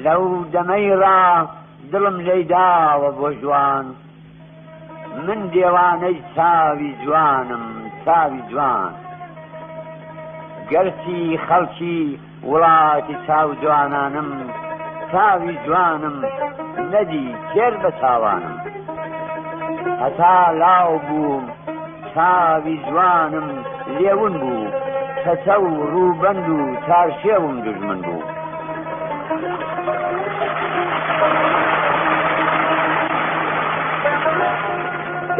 لەو دەمەیڕا دڵم لێداوە بۆ جوان، من دێوانەی چاوی جوانم چاوی جوان، گەرچی خەڵکی وڵاتی چاو جوانانم، چاوی جوانم نەدی تێر بە چاوانم، هەتا لاو بووم چاوی جوانم لێون بوو، کەچە و ڕووبەند و چارشێوم دوژمن بوو.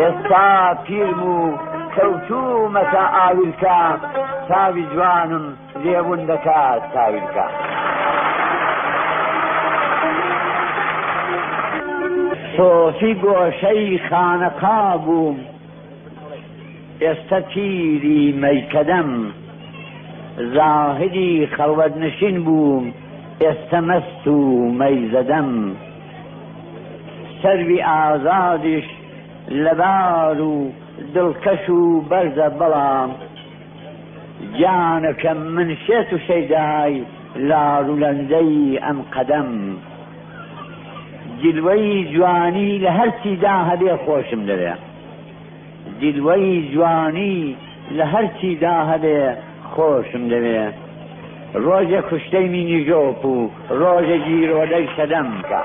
ئێستا پیرم و کەوتوومەتە ئاویلکە، چاوی جوانم لێون دەکات چاویلکە. سۆفی گۆشەی خانەقا بووم، ئێستا پیری مەیکەدەم، زاهدی خەڵوەت نشین بووم، ئێستا مەست و مەیزەدەم، سەروی ئازادیش لەبار و دڵکەش و بەرزە، بەڵام گیانەکەم من شێت و شەیدای لار و لەندەی ئەم قەدەم. جلوەی جوانی لە هەرچیدا هەبێ خۆشم دەوێ، جلوەی جوانی لە هەرچیدا هەبێ خۆشم دەوێ، ڕۆژێ کوشتەی مینی ژۆپ و ڕۆژێ گیرۆدەی سەدەم کە